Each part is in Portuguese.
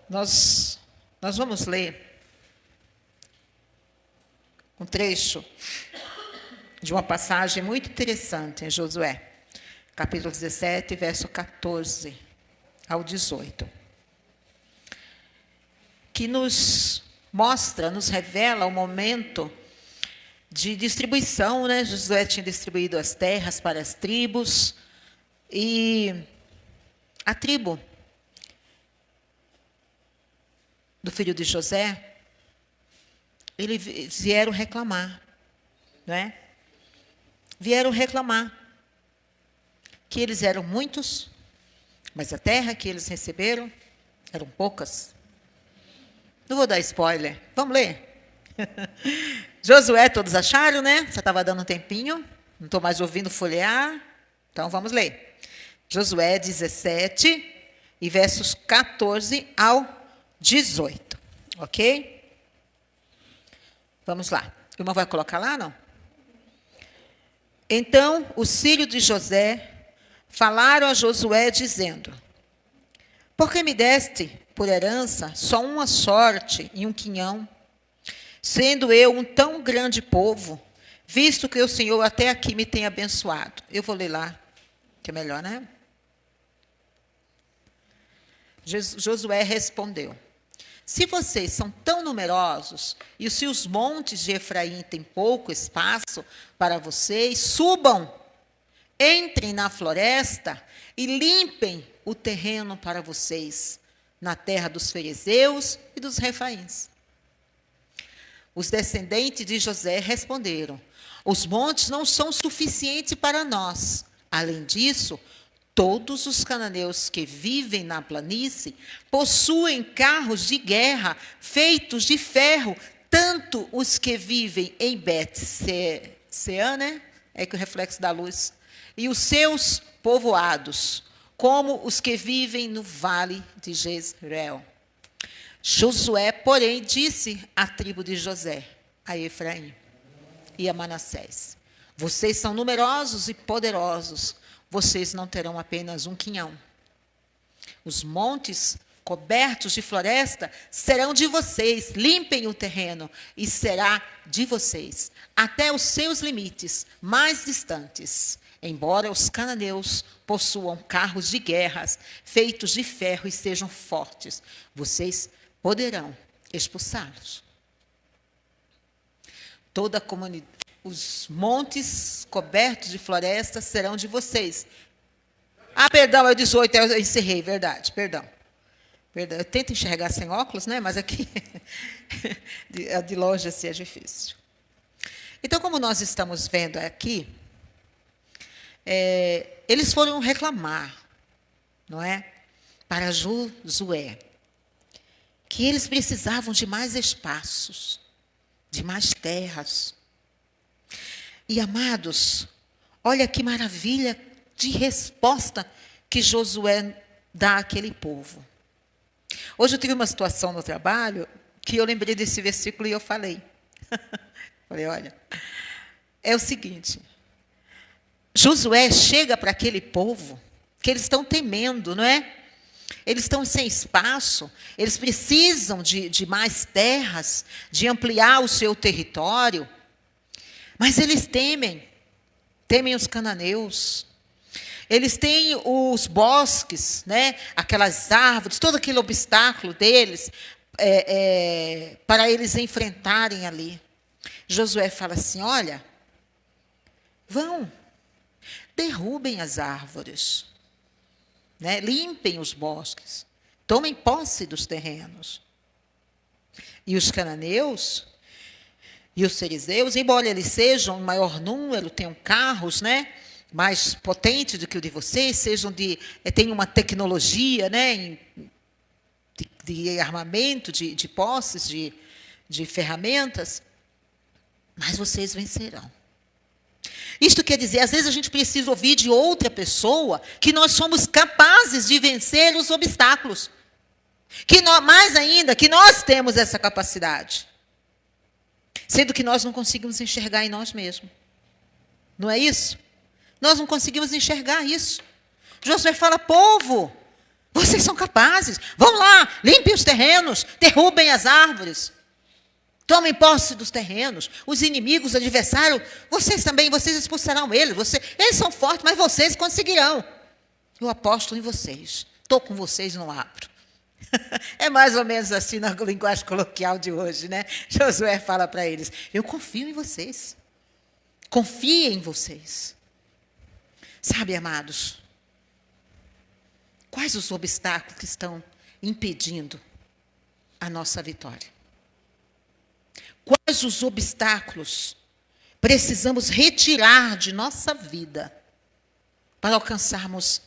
Nós vamos ler um trecho de uma passagem muito interessante em Josué, capítulo 17, verso 14 ao 18, que nos mostra, nos revela o momento de distribuição, né? Josué tinha distribuído as terras para as tribos, e a tribo do filho de José, eles vieram reclamar, não é? Vieram reclamar que eles eram muitos, mas a terra que eles receberam eram poucas. Não vou dar spoiler, vamos ler. Josué, todos acharam, né? Você estava dando um tempinho, não estou mais ouvindo folhear, então vamos ler. Josué 17, e versos 14 ao 18, ok? Vamos lá. A irmã vai colocar lá, não? Então, os filhos de José falaram a Josué, dizendo: por que me deste por herança só uma sorte e um quinhão, sendo eu um tão grande povo, visto que o Senhor até aqui me tem abençoado? Eu vou ler lá, que é melhor, né? Josué respondeu: se vocês são tão numerosos, e se os montes de Efraim têm pouco espaço para vocês, subam, entrem na floresta e limpem o terreno para vocês, na terra dos fariseus e dos refaíns. Os descendentes de José responderam: os montes não são suficientes para nós. Além disso, todos os cananeus que vivem na planície possuem carros de guerra feitos de ferro, tanto os que vivem em Bet-Sean, né? É que o reflexo da luz, e os seus povoados, como os que vivem no vale de Jezreel. Josué, porém, disse à tribo de José, a Efraim e a Manassés: vocês são numerosos e poderosos, vocês não terão apenas um quinhão. Os montes cobertos de floresta serão de vocês, limpem o terreno, e será de vocês, até os seus limites mais distantes. Embora os cananeus possuam carros de guerras feitos de ferro e sejam fortes, vocês poderão expulsá-los. Toda a comunidade, os montes cobertos de floresta serão de vocês. Ah, perdão, é o 18, eu encerrei, verdade, perdão. Eu tento enxergar sem óculos, né? Mas aqui, de longe assim é difícil. Então, como nós estamos vendo aqui, eles foram reclamar, não é? Para Josué, que eles precisavam de mais espaços, de mais terras. E, amados, olha que maravilha de resposta que Josué dá àquele povo. Hoje eu tive uma situação no trabalho que eu lembrei desse versículo e eu falei. Falei, olha, é o seguinte, Josué chega para aquele povo que eles estão temendo, não é? Eles estão sem espaço, eles precisam de mais terras, de ampliar o seu território. Mas eles temem os cananeus. Eles têm os bosques, né? Aquelas árvores, todo aquele obstáculo deles, para eles enfrentarem ali. Josué fala assim, olha, vão, derrubem as árvores, né? Limpem os bosques, tomem posse dos terrenos. E os cananeus e os fariseus, embora eles sejam em maior número, tenham carros, né, mais potentes do que o de vocês, tenham uma tecnologia, né, de armamento, de posses, de ferramentas, mas vocês vencerão. Isto quer dizer, às vezes a gente precisa ouvir de outra pessoa que nós somos capazes de vencer os obstáculos. Mais ainda, que nós temos essa capacidade. Sendo que nós não conseguimos enxergar em nós mesmos. Não é isso? Nós não conseguimos enxergar isso. Josué fala, povo, Vocês são capazes. Vão lá, limpem os terrenos, derrubem as árvores. Tomem posse dos terrenos. Os inimigos, os adversários, vocês também, vocês expulsarão eles. Eles são fortes, mas vocês conseguirão. Eu aposto em vocês. Estou com vocês e não abro. É mais ou menos assim na linguagem coloquial de hoje, né? Josué fala para eles, eu confio em vocês. Confiem em vocês. Sabe, amados, quais os obstáculos que estão impedindo a nossa vitória? Quais os obstáculos precisamos retirar de nossa vida para alcançarmos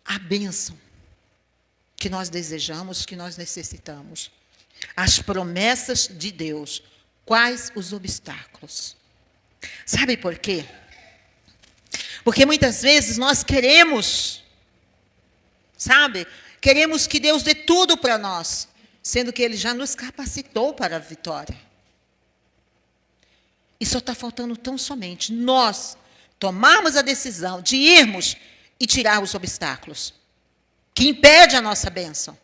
a bênção que nós desejamos, que nós necessitamos? As promessas de Deus. Quais os obstáculos? Sabe por quê? Porque muitas vezes nós queremos, queremos que Deus dê tudo para nós, sendo que Ele já nos capacitou para a vitória. E só está faltando tão somente nós tomarmos a decisão de irmos e tirar os obstáculos que impedem a nossa bênção,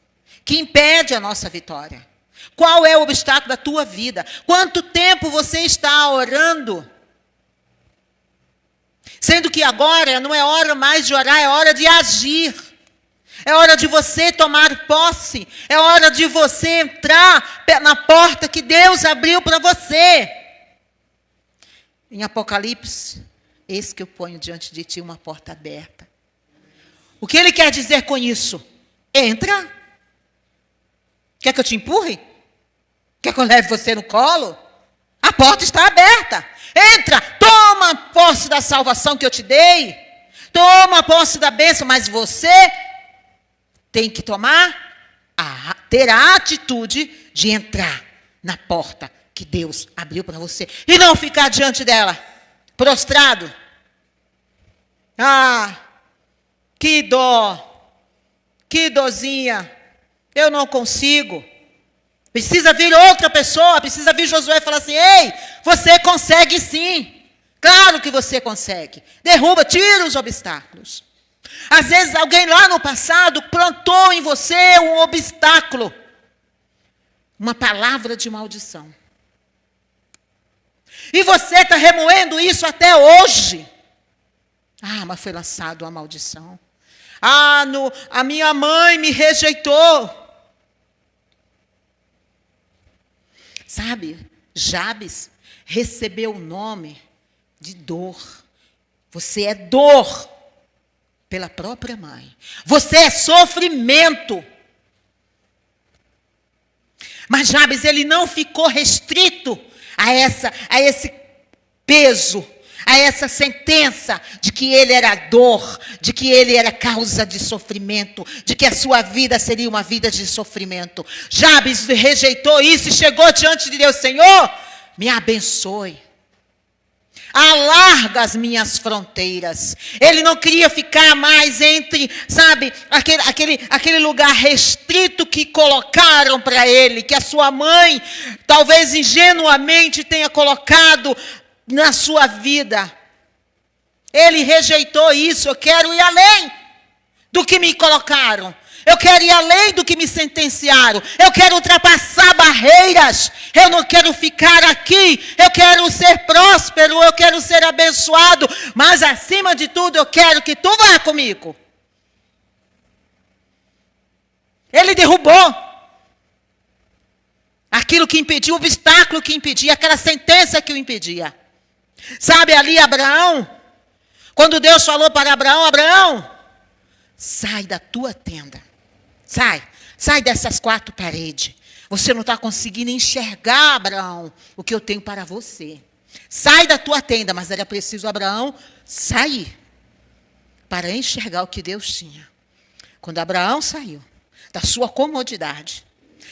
que impedem a nossa vitória. Qual é o obstáculo da tua vida? Quanto tempo você está orando? Sendo que agora não é hora mais de orar, é hora de agir. É hora de você tomar posse. É hora de você entrar na porta que Deus abriu para você. Em Apocalipse, eis que eu ponho diante de ti uma porta aberta. O que ele quer dizer com isso? Entra. Quer que eu te empurre? Quer que eu leve você no colo? A porta está aberta. Entra, toma posse da salvação que eu te dei. Toma posse da bênção, mas você tem que ter a atitude de entrar na porta que Deus abriu para você. E não ficar diante dela, prostrado. Ah, que dó, que dozinha, eu não consigo. Precisa vir outra pessoa, precisa vir Josué e falar assim, ei, você consegue sim. Claro que você consegue. Derruba, tira os obstáculos. Às vezes alguém lá no passado plantou em você um obstáculo. Uma palavra de maldição. E você está remoendo isso até hoje. Ah, mas foi lançado uma maldição. Ah, a minha mãe me rejeitou. Sabe, Jabes recebeu o nome de dor. Você é dor pela própria mãe. Você é sofrimento. Mas Jabes, ele não ficou restrito a esse peso, a essa sentença de que ele era dor, de que ele era causa de sofrimento, de que a sua vida seria uma vida de sofrimento. Jabes rejeitou isso e chegou diante de Deus, Senhor, me abençoe. Alarga as minhas fronteiras. Ele não queria ficar mais entre, aquele lugar restrito que colocaram para ele, que a sua mãe, talvez ingenuamente, tenha colocado na sua vida. Ele rejeitou isso. Eu quero ir além do que me colocaram. Eu quero ir além do que me sentenciaram. Eu quero ultrapassar barreiras. Eu não quero ficar aqui. Eu quero ser próspero. Eu quero ser abençoado. Mas, acima de tudo, eu quero que tu vá comigo. Ele derrubou aquilo que impedia, o obstáculo que impedia, aquela sentença que o impedia. Sabe ali Abraão? Quando Deus falou para Abraão, Abraão, sai da tua tenda. Sai dessas 4 paredes. Você não está conseguindo enxergar, Abraão, o que eu tenho para você. Sai da tua tenda, mas era preciso Abraão sair para enxergar o que Deus tinha. Quando Abraão saiu da sua comodidade,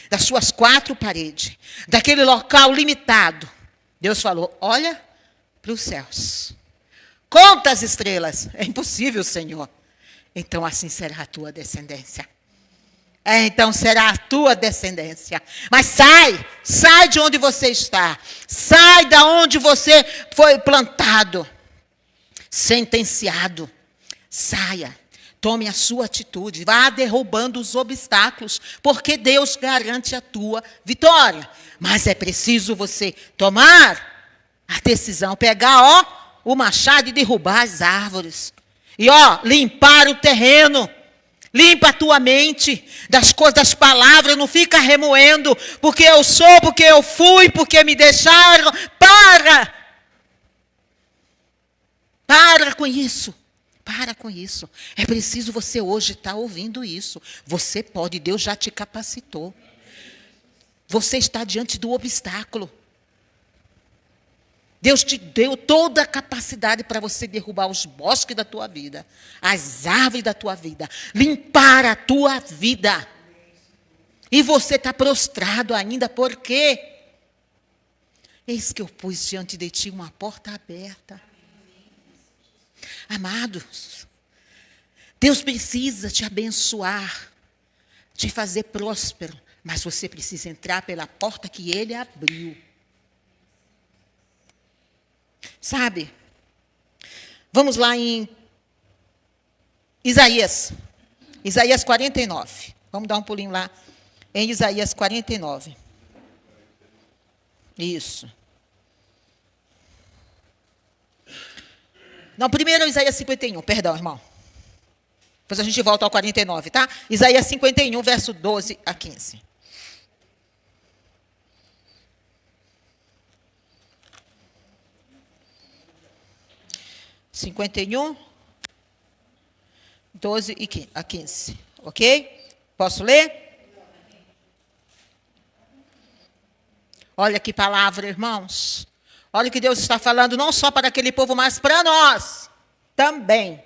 das suas 4 paredes, daquele local limitado, Deus falou, olha para os céus. Conta as estrelas. É impossível, Senhor. Então assim será a tua descendência. Então será a tua descendência. Mas sai de onde você está. Sai da onde você foi plantado, sentenciado. Saia. Tome a sua atitude, vá derrubando os obstáculos, porque Deus garante a tua vitória. Mas é preciso você tomar a decisão, pegar, o machado e derrubar as árvores. E, limpar o terreno. Limpa a tua mente das coisas, das palavras, não fica remoendo, porque eu sou, porque eu fui, porque me deixaram. Para com isso. Para com isso. É preciso você hoje estar ouvindo isso. Você pode, Deus já te capacitou. Você está diante do obstáculo. Deus te deu toda a capacidade para você derrubar os bosques da tua vida, as árvores da tua vida, limpar a tua vida. E você está prostrado ainda, por quê? Eis que eu pus diante de ti uma porta aberta. Amados, Deus precisa te abençoar, te fazer próspero, mas você precisa entrar pela porta que Ele abriu. Sabe? Vamos lá em Isaías 49. Vamos dar um pulinho lá em Isaías 49. Isso. Não, primeiro Isaías 51, perdão, irmão. Depois a gente volta ao 49, tá? Isaías 51, verso 12 a 15. (51, 12 a 15). Ok? Posso ler? Olha que palavra, irmãos. Olha o que Deus está falando, não só para aquele povo, mas para nós também.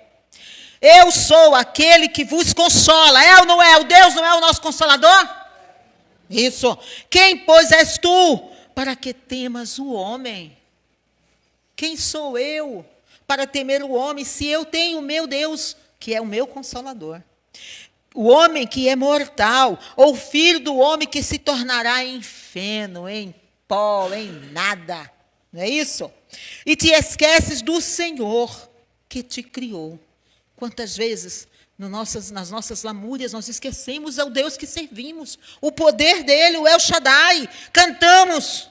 Eu sou aquele que vos consola. É ou não é? O Deus não é o nosso consolador? Isso. Quem, pois, és tu para que temas o homem? Quem sou eu para temer o homem, se eu tenho o meu Deus, que é o meu consolador? O homem que é mortal, ou filho do homem que se tornará em feno, em pó, em nada. Não é isso? E te esqueces do Senhor que te criou. Quantas vezes nas nossas lamúrias nós esquecemos o Deus que servimos, o poder dele, o El Shaddai. Cantamos.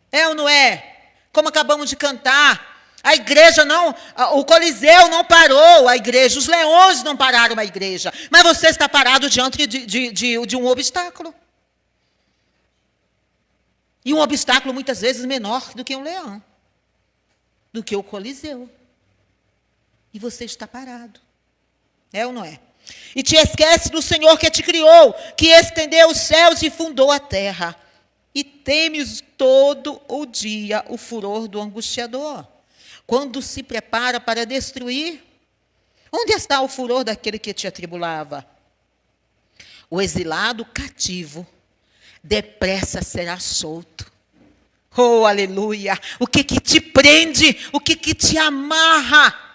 É ou não é? Como acabamos de cantar. A igreja não, o Coliseu não parou a igreja, os leões não pararam a igreja. Mas você está parado diante de um obstáculo. E um obstáculo muitas vezes menor do que um leão, do que o Coliseu. E você está parado. É ou não é? E te esquece do Senhor que te criou, que estendeu os céus e fundou a terra. E temes todo o dia o furor do angustiador, quando se prepara para destruir. Onde está o furor daquele que te atribulava? O exilado cativo depressa será solto. Oh, aleluia! O que te prende? O que te amarra?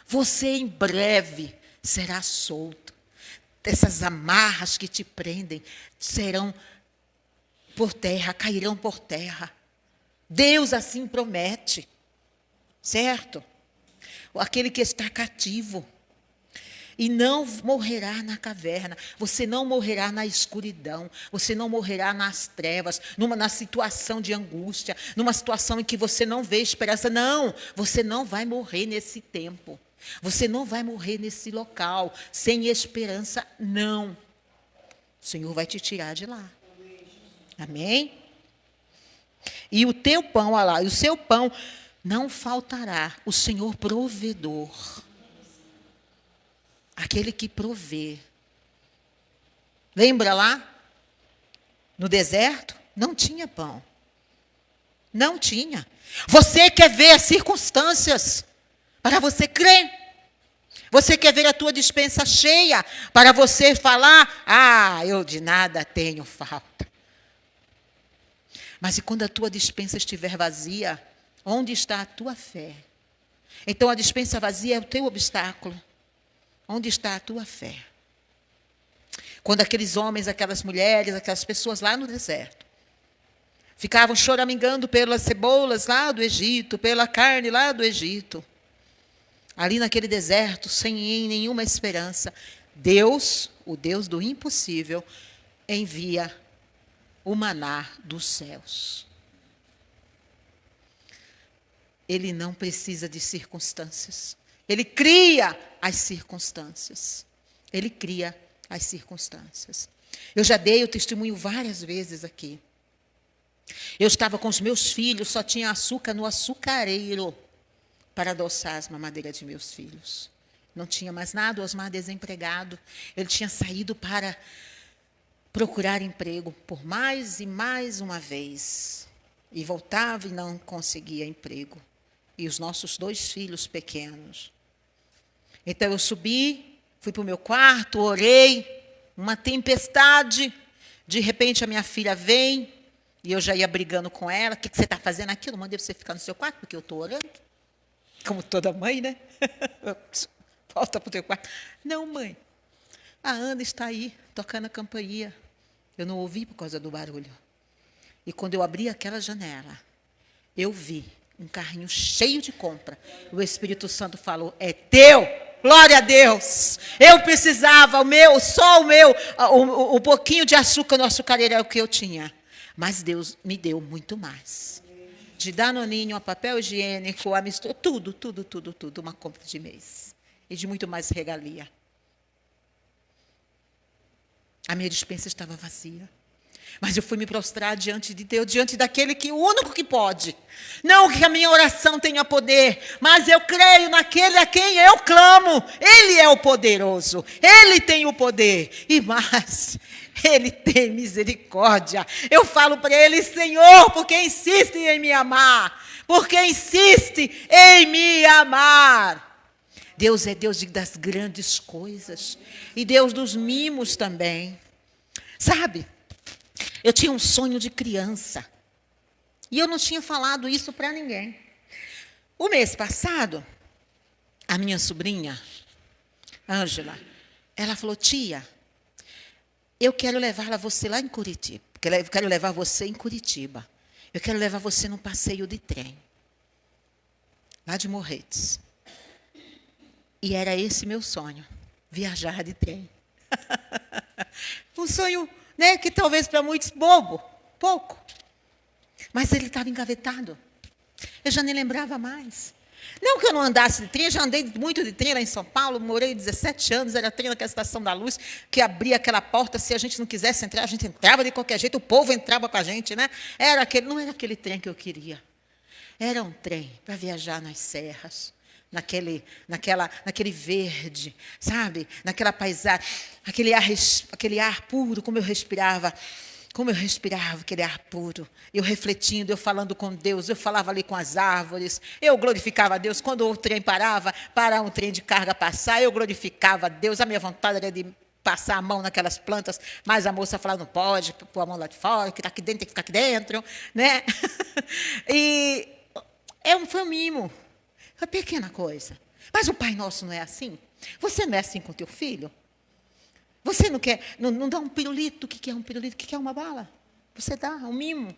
Você em breve será solto. Essas amarras que te prendem serão por terra, cairão por terra. Deus assim promete. Certo? Aquele que está cativo. E não morrerá na caverna. Você não morrerá na escuridão. Você não morrerá nas trevas. Na situação de angústia. Numa situação em que você não vê esperança. Não, você não vai morrer nesse tempo. Você não vai morrer nesse local sem esperança, não. O Senhor vai te tirar de lá. Amém? E o teu pão, olha lá, e o seu pão não faltará, o Senhor provedor. Aquele que provê. Lembra lá? No deserto, não tinha pão. Não tinha. Você quer ver as circunstâncias para você crer. Você quer ver a tua despensa cheia para você falar, eu de nada tenho falta. Mas e quando a tua despensa estiver vazia, onde está a tua fé? Então a despensa vazia é o teu obstáculo. Onde está a tua fé? Quando aqueles homens, aquelas mulheres, aquelas pessoas lá no deserto ficavam choramingando pelas cebolas lá do Egito, pela carne lá do Egito. ali naquele deserto, sem nenhuma esperança, Deus, o Deus do impossível, envia o maná dos céus. Ele não precisa de circunstâncias. Ele cria as circunstâncias. Ele cria as circunstâncias. Eu já dei o testemunho várias vezes aqui. Eu estava com os meus filhos, só tinha açúcar no açucareiro para adoçar as mamadeiras de meus filhos. Não tinha mais nada, o Osmar desempregado. Ele tinha saído para procurar emprego por mais e mais uma vez. E voltava e não conseguia emprego. E os nossos 2 filhos pequenos. Então eu subi, fui para o meu quarto, orei, uma tempestade. De repente a minha filha vem, e eu já ia brigando com ela. O que você está fazendo aqui? Eu não mandei você ficar no seu quarto, porque eu estou orando. Como toda mãe, né? Volta para o teu quarto. Não, mãe. A Ana está aí, tocando a campainha. Eu não ouvi por causa do barulho. E quando eu abri aquela janela, eu vi um carrinho cheio de compra. O Espírito Santo falou, é teu. Glória a Deus. Eu precisava, o pouquinho de açúcar no açucareiro era o que eu tinha. Mas Deus me deu muito mais. De danoninho, a papel higiênico, a mistura, tudo, uma compra de mês. E de muito mais regalia. A minha despensa estava vazia. Mas eu fui me prostrar diante de Deus, diante daquele que o único que pode. Não que a minha oração tenha poder, mas eu creio naquele a quem eu clamo. Ele é o poderoso, ele tem o poder. E mais, ele tem misericórdia. Eu falo para ele, Senhor, porque insiste em me amar. Porque insiste em me amar. Deus é Deus das grandes coisas. E Deus dos mimos também. Sabe? Eu tinha um sonho de criança. E eu não tinha falado isso para ninguém. O mês passado, a minha sobrinha, Ângela, ela falou, tia, eu quero levar você lá em Curitiba. Eu quero levar você em Curitiba. Eu quero levar você num passeio de trem. Lá de Morretes. E era esse meu sonho, viajar de trem. Um sonho, né, que talvez para muitos bobo, pouco. Mas ele estava engavetado. Eu já nem lembrava mais. Não que eu não andasse de trem, eu já andei muito de trem lá em São Paulo, morei 17 anos, era trem naquela Estação da Luz, que abria aquela porta, se a gente não quisesse entrar, a gente entrava de qualquer jeito, o povo entrava com a gente, né? Não era aquele trem que eu queria. Era um trem para viajar nas serras. Naquele verde, sabe? Naquela paisagem, aquele ar puro, como eu respirava aquele ar puro. Eu refletindo, eu falando com Deus, eu falava ali com as árvores, eu glorificava a Deus. Quando o trem parar um trem de carga passar, eu glorificava a Deus. A minha vontade era de passar a mão naquelas plantas, mas a moça falava, não pode, pôr a mão lá de fora, que está aqui dentro, tem que ficar aqui dentro, né? E foi um mimo. Uma pequena coisa. Mas o Pai Nosso não é assim? Você não é assim com o teu filho? Você não quer, não dá um pirulito? O que é um pirulito? O que é uma bala? Você dá um mimo.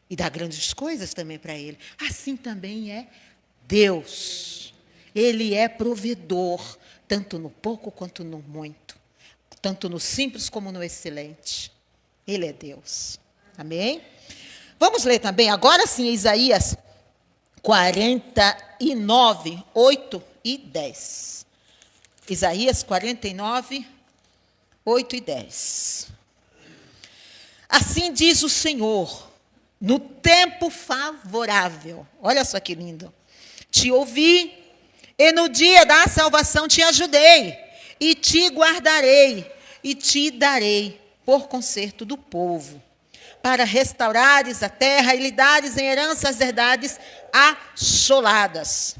E dá grandes coisas também para ele. Assim também é Deus. Ele é provedor, tanto no pouco quanto no muito. Tanto no simples como no excelente. Ele é Deus. Amém? Vamos ler também, agora sim, Isaías 49, 8 e 10. Isaías 49, 8 e 10. Assim diz o Senhor, no tempo favorável. Olha só que lindo. Te ouvi, e no dia da salvação te ajudei, e te guardarei, e te darei por conserto do povo, para restaurares a terra e lhe dares em herança as herdades assoladas.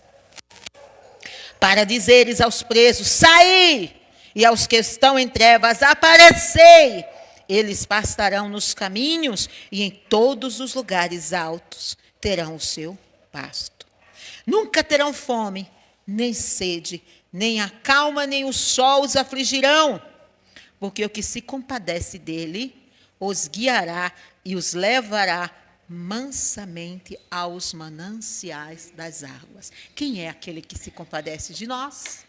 Para dizeres aos presos, saí, e aos que estão em trevas, aparecei. Eles pastarão nos caminhos e em todos os lugares altos terão o seu pasto. Nunca terão fome, nem sede, nem a calma, nem o sol os afligirão, porque o que se compadece dele os guiará e os levará mansamente aos mananciais das águas. Quem é aquele que se compadece de nós?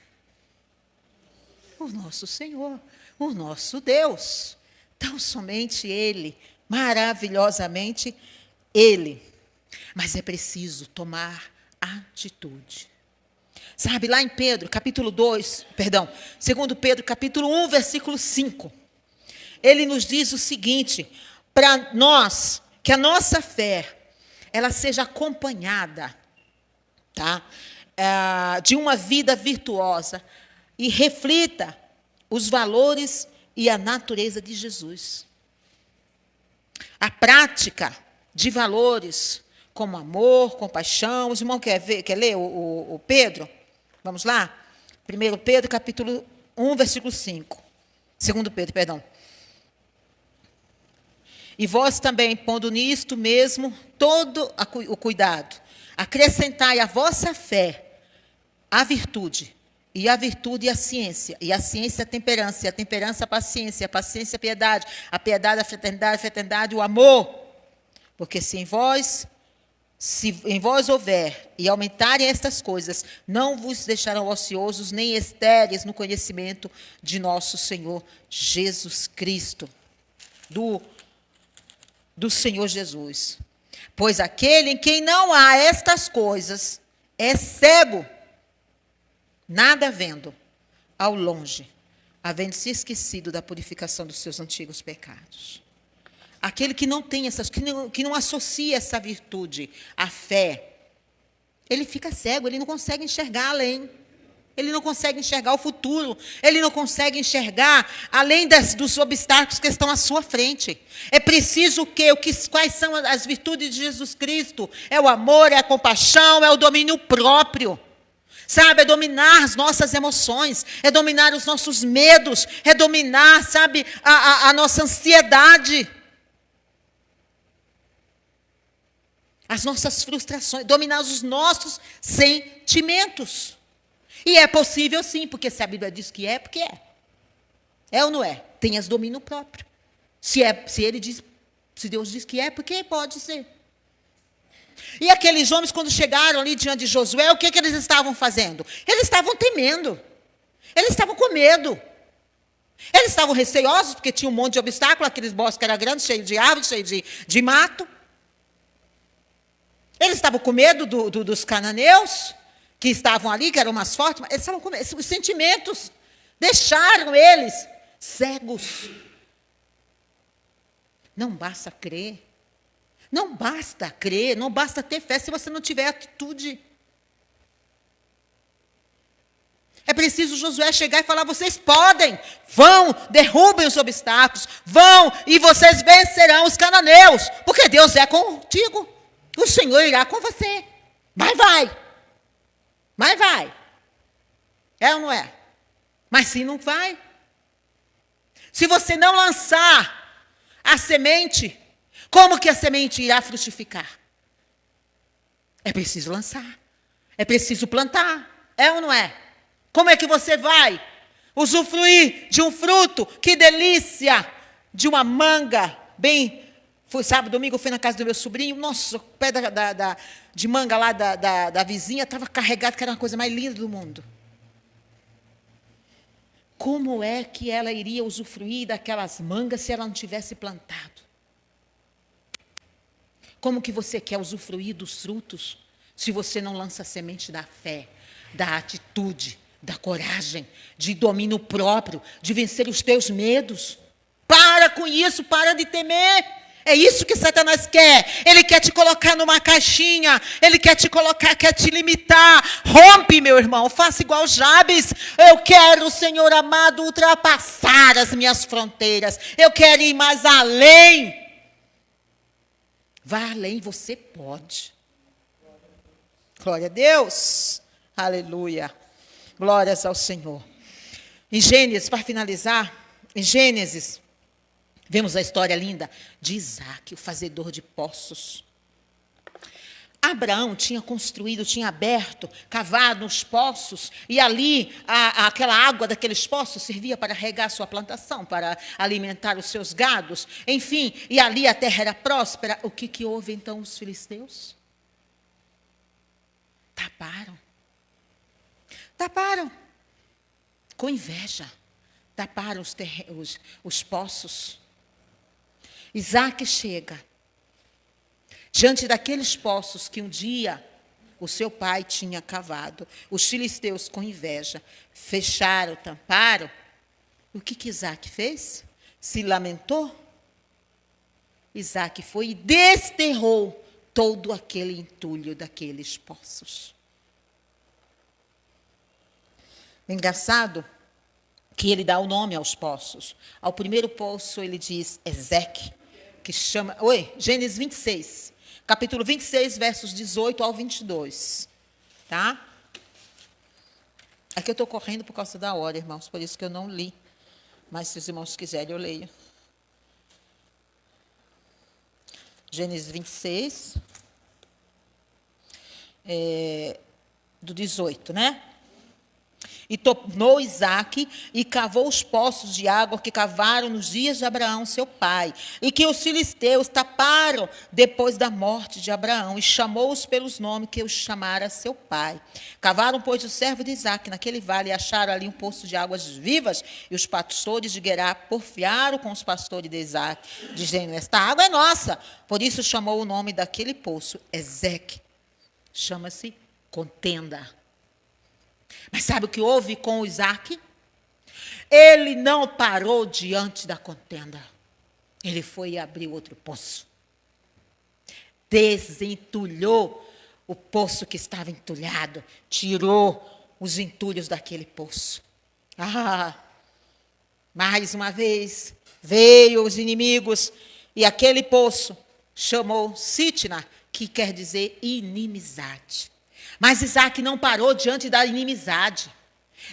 O nosso Senhor, o nosso Deus. Tão somente Ele, maravilhosamente Ele. Mas é preciso tomar atitude. Sabe, lá em Pedro, capítulo 2, perdão, 2 Pedro, capítulo 1, versículo 5, ele nos diz o seguinte, para nós, que a nossa fé, ela seja acompanhada, tá, de uma vida virtuosa e reflita os valores e a natureza de Jesus. A prática de valores como amor, compaixão. Os irmãos quer ler o Pedro? Vamos lá? 1 Pedro, capítulo 1, versículo 5. 2 Pedro, perdão. E vós também, pondo nisto mesmo todo o cuidado, acrescentai à vossa fé a virtude, e a virtude a ciência, e a ciência a temperança, e a temperança a paciência a piedade, a piedade a fraternidade, o amor. Porque se em vós houver e aumentarem estas coisas, não vos deixarão ociosos nem estéreis no conhecimento de nosso Senhor Jesus Cristo, do Senhor Jesus. Pois aquele em quem não há estas coisas é cego, nada vendo, ao longe, havendo se esquecido da purificação dos seus antigos pecados. Aquele que não tem que não associa essa virtude à fé, ele fica cego, ele não consegue enxergar além. Ele não consegue enxergar o futuro. Ele não consegue enxergar além dos obstáculos que estão à sua frente. É preciso o quê? Quais são as virtudes de Jesus Cristo? É o amor, é a compaixão, é o domínio próprio. Sabe, é dominar as nossas emoções, é dominar os nossos medos, é dominar, sabe, a nossa ansiedade. As nossas frustrações, dominar os nossos sentimentos. E é possível sim, porque se a Bíblia diz que é, porque é. É ou não é? Tenhas domínio próprio. Se Deus diz que é, porque pode ser. E aqueles homens, quando chegaram ali diante de Josué, o que eles estavam fazendo? Eles estavam temendo. Eles estavam com medo. Eles estavam receosos, porque tinha um monte de obstáculos, aqueles bosques que eram grandes, cheios de árvores, cheios de mato. Eles estavam com medo dos cananeus, que estavam ali, que eram mais fortes, mas eles estavam com medo. Os sentimentos deixaram eles cegos. Não basta crer. Não basta crer, não basta ter fé se você não tiver atitude. É preciso Josué chegar e falar, vocês podem, vão, derrubem os obstáculos, vão e vocês vencerão os cananeus, porque Deus é contigo, o Senhor irá com você. Mas vai. É ou não é? Mas se não vai, se você não lançar a semente, como que a semente irá frutificar? É preciso lançar. É preciso plantar. É ou não é? Como é que você vai usufruir de um fruto? Que delícia! De uma manga bem... Sábado, domingo, eu fui na casa do meu sobrinho. Nossa, o pé de manga lá da vizinha estava carregado, que era uma coisa mais linda do mundo. Como é que ela iria usufruir daquelas mangas se ela não tivesse plantado? Como que você quer usufruir dos frutos se você não lança a semente da fé, da atitude, da coragem, de domínio próprio, de vencer os teus medos? Para com isso, para de temer. É isso que Satanás quer. Ele quer te colocar numa caixinha. Ele quer te colocar, quer te limitar. Rompe, meu irmão. Faça igual Jabes. Eu quero, Senhor amado, ultrapassar as minhas fronteiras. Eu quero ir mais além. Vá além, você pode. Glória a Deus. Aleluia. Glórias ao Senhor. Em Gênesis, para finalizar, em Gênesis, vemos a história linda de Isaac, o fazedor de poços. Abraão tinha construído, tinha aberto, cavado uns poços, e ali aquela água daqueles poços servia para regar sua plantação, para alimentar os seus gados, enfim, e ali a terra era próspera. O que houve então os filisteus? Taparam, com inveja, taparam os poços. Isaac chega diante daqueles poços que um dia o seu pai tinha cavado. Os filisteus, com inveja, fecharam, tamparam. O que Isaac fez? Se lamentou? Isaac foi e desterrou todo aquele entulho daqueles poços. Engraçado que ele dá o nome aos poços. Ao primeiro poço ele diz Ezeque, que chama... Gênesis 26, capítulo 26, versos 18 ao 22. Tá? Aqui eu estou correndo por causa da hora, irmãos, por isso que eu não li. Mas se os irmãos quiserem, eu leio. Gênesis 26, do 18, né? E tornou Isaac e cavou os poços de água que cavaram nos dias de Abraão, seu pai, e que os filisteus taparam depois da morte de Abraão, e chamou-os pelos nomes que os chamara seu pai. Cavaram, pois, o servo de Isaac naquele vale, e acharam ali um poço de águas vivas, e os pastores de Gerar porfiaram com os pastores de Isaac, dizendo: esta água é nossa. Por isso chamou o nome daquele poço Ezeque. Chama-se contenda. Mas sabe o que houve com Isaac? Ele não parou diante da contenda. Ele foi e abriu outro poço. Desentulhou o poço que estava entulhado. Tirou os entulhos daquele poço. Mais uma vez, veio os inimigos. E aquele poço chamou Sitna, que quer dizer inimizade. Mas Isaac não parou diante da inimizade,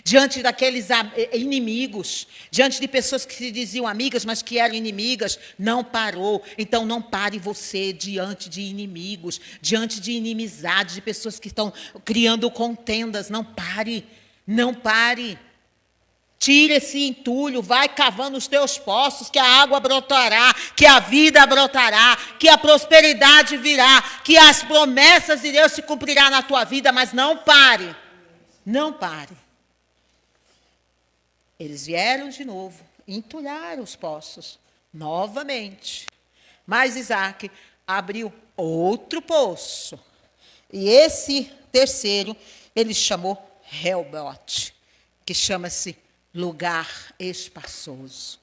diante daqueles inimigos, diante de pessoas que se diziam amigas, mas que eram inimigas. Não parou. Então não pare você diante de inimigos, diante de inimizade, de pessoas que estão criando contendas. Não pare, não pare. Tire esse entulho, vai cavando os teus poços, que a água brotará, que a vida brotará, que a prosperidade virá, que as promessas de Deus se cumprirão na tua vida, mas não pare, não pare. Eles vieram de novo, entulharam os poços, novamente. Mas Isaac abriu outro poço, e esse terceiro ele chamou Reobote, que chama-se lugar espaçoso.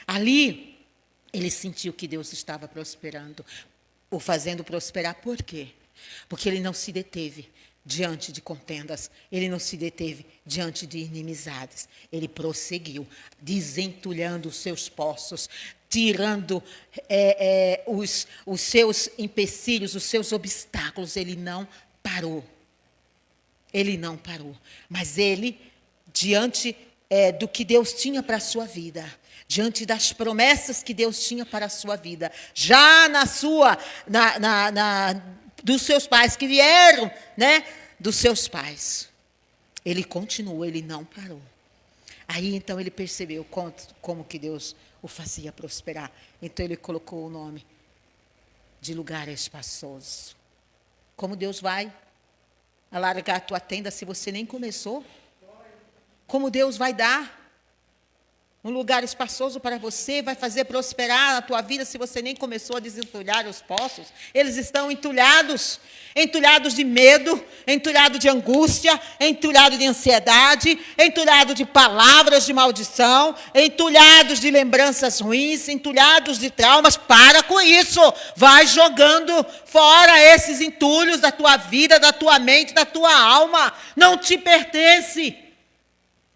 Ali, ele sentiu que Deus estava prosperando, o fazendo prosperar. Por quê? Porque ele não se deteve diante de contendas, ele não se deteve diante de inimizades. Ele prosseguiu, desentulhando os seus poços, tirando os seus empecilhos, os seus obstáculos. Ele não parou. Ele não parou. Mas ele, diante do que Deus tinha para a sua vida, diante das promessas que Deus tinha para a sua vida, já dos seus pais que vieram, né, dos seus pais, ele continuou, ele não parou. Aí então ele percebeu como que Deus o fazia prosperar. Então ele colocou o nome de lugar espaçoso. Como Deus vai alargar a tua tenda se você nem começou? Como Deus vai dar um lugar espaçoso para você, vai fazer prosperar a tua vida se você nem começou a desentulhar os poços? Eles estão entulhados, entulhados de medo, entulhados de angústia, entulhados de ansiedade, entulhados de palavras de maldição, entulhados de lembranças ruins, entulhados de traumas. Para com isso, vai jogando fora esses entulhos da tua vida, da tua mente, da tua alma. Não te pertence.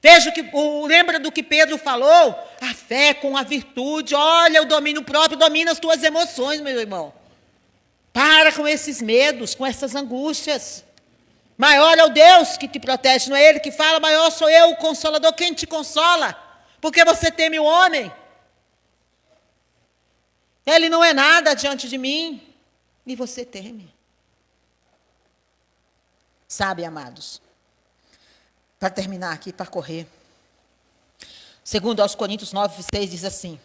Veja lembra do que Pedro falou? A fé com a virtude. Olha, o domínio próprio domina as tuas emoções, meu irmão. Para com esses medos, com essas angústias. Maior é o Deus que te protege, não é Ele que fala, maior sou eu, o Consolador. Quem te consola? Porque você teme o homem. Ele não é nada diante de mim. E você teme. Sabe, amados, para terminar aqui, para correr. Segundo aos Coríntios 9:6 diz assim: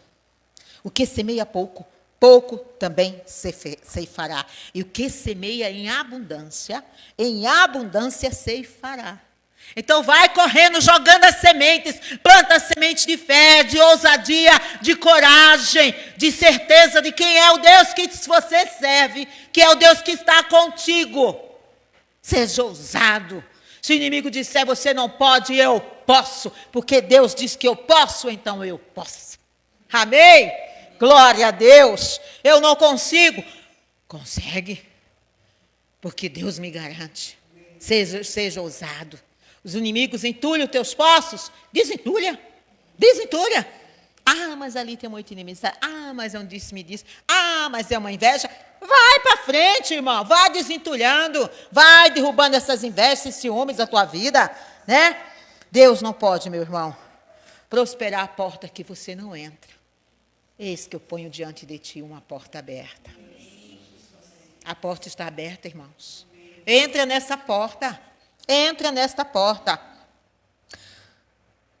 o que semeia pouco, pouco também ceifará. E o que semeia em abundância ceifará. Então vai correndo, jogando as sementes, planta as sementes de fé, de ousadia, de coragem, de certeza de quem é o Deus que você serve, que é o Deus que está contigo. Seja ousado. Se o inimigo disser você não pode, eu posso, porque Deus diz que eu posso, então eu posso. Amém? Glória a Deus. Eu não consigo. Consegue, porque Deus me garante. Seja ousado. Os inimigos entulham os teus poços, desentulha. Ah, mas ali tem muito inimizade. Ah, mas é um disse-me-disse. Ah, mas é uma inveja. Vai para frente, irmão. Vai desentulhando. Vai derrubando essas invejas, esses ciúmes da tua vida, né? Deus não pode, meu irmão, prosperar a porta que você não entra. Eis que eu ponho diante de ti uma porta aberta. A porta está aberta, irmãos. Entra nessa porta. Entra nesta porta.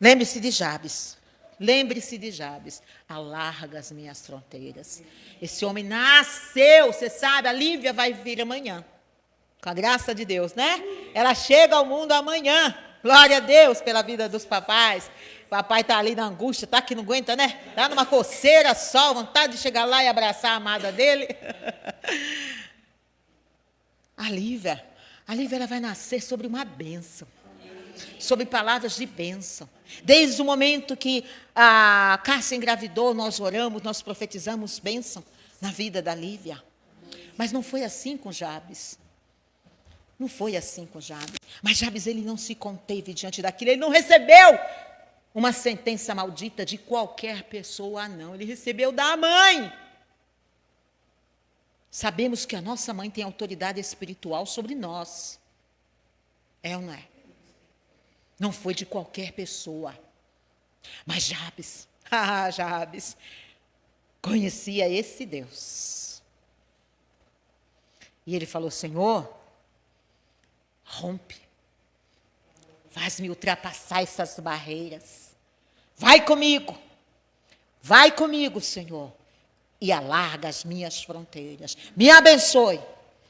Lembre-se de Jabes. Alarga as minhas fronteiras. Esse homem nasceu, você sabe, a Lívia vai vir amanhã. Com a graça de Deus, né? Ela chega ao mundo amanhã. Glória a Deus pela vida dos papais. O papai está ali na angústia, está que não aguenta, né? Está numa coceira só, vontade de chegar lá e abraçar a amada dele. A Lívia, ela vai nascer sobre uma bênção, sobre palavras de bênção. Desde o momento que a Cássia engravidou, nós oramos, nós profetizamos bênção na vida da Lívia. Mas não foi assim com Jabes. Mas Jabes, ele não se conteve diante daquilo, ele não recebeu uma sentença maldita de qualquer pessoa, não. Ele recebeu da mãe. Sabemos que a nossa mãe tem autoridade espiritual sobre nós. É ou não é? Não foi de qualquer pessoa. Mas Jabes, Jabes, conhecia esse Deus. E ele falou: Senhor, rompe. Faz-me ultrapassar essas barreiras. Vai comigo, Senhor. E alarga as minhas fronteiras. Me abençoe.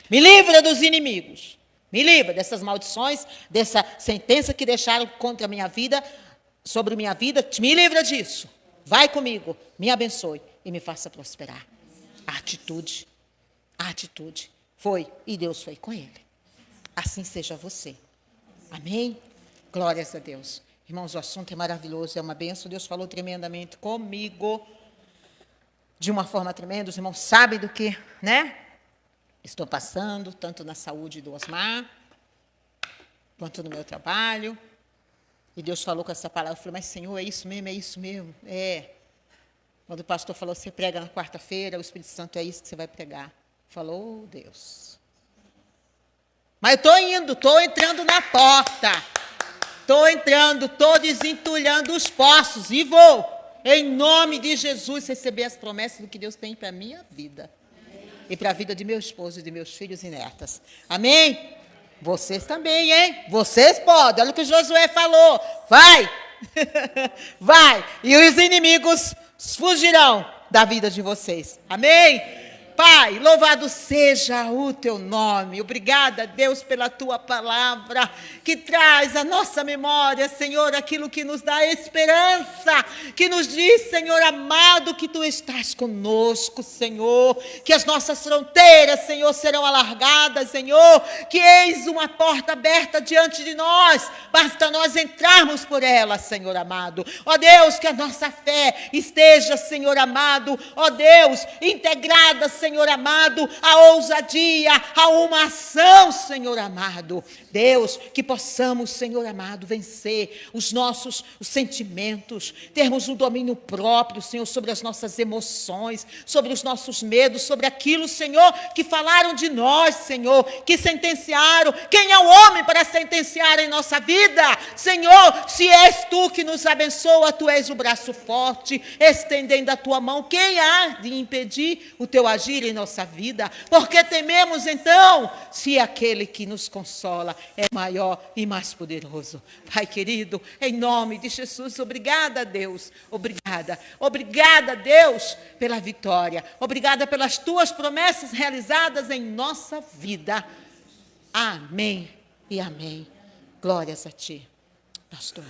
Me livra dos inimigos. Me livra dessas maldições, dessa sentença que deixaram contra a minha vida, sobre minha vida. Me livra disso. Vai comigo, me abençoe e me faça prosperar. A atitude. Foi, e Deus foi com ele. Assim seja você. Amém? Glórias a Deus. Irmãos, o assunto é maravilhoso, é uma bênção. Deus falou tremendamente comigo, de uma forma tremenda. Os irmãos sabem do que, né? Estou passando, tanto na saúde do Osmar, quanto no meu trabalho. E Deus falou com essa palavra. Eu falei: mas Senhor, é isso mesmo? É. Quando o pastor falou: você prega na quarta-feira, o Espírito Santo, é isso que você vai pregar. Falou: oh, Deus. Mas estou entrando na porta. Estou desentulhando os poços e vou, em nome de Jesus, receber as promessas do que Deus tem para a minha vida. E para a vida de meu esposo e de meus filhos e netas. Amém? Vocês também, hein? Vocês podem. Olha o que Josué falou. Vai. Vai. E os inimigos fugirão da vida de vocês. Amém? Pai, louvado seja o teu nome. Obrigada, Deus, pela tua palavra, que traz à nossa memória, Senhor, aquilo que nos dá esperança, que nos diz, Senhor amado, que tu estás conosco, Senhor, que as nossas fronteiras, Senhor, serão alargadas, Senhor, que eis uma porta aberta diante de nós, basta nós entrarmos por ela, Senhor amado. Ó Deus, que a nossa fé esteja, Senhor amado, ó Deus, integrada, Senhor amado, a ousadia, a uma ação, Senhor amado. Deus, que possamos, Senhor amado, vencer os sentimentos, termos um domínio próprio, Senhor, sobre as nossas emoções, sobre os nossos medos, sobre aquilo, Senhor, que falaram de nós, Senhor, que sentenciaram. Quem é o homem para sentenciar em nossa vida? Senhor, se és tu que nos abençoa, tu és o braço forte, estendendo a tua mão. Quem há de impedir o teu agir? vir em nossa vida, porque tememos então, se aquele que nos consola é maior e mais poderoso. Pai querido, em nome de Jesus, obrigada, Deus, obrigada. Obrigada, Deus, pela vitória. Obrigada pelas tuas promessas realizadas em nossa vida. Amém e amém. Glórias a ti, pastor.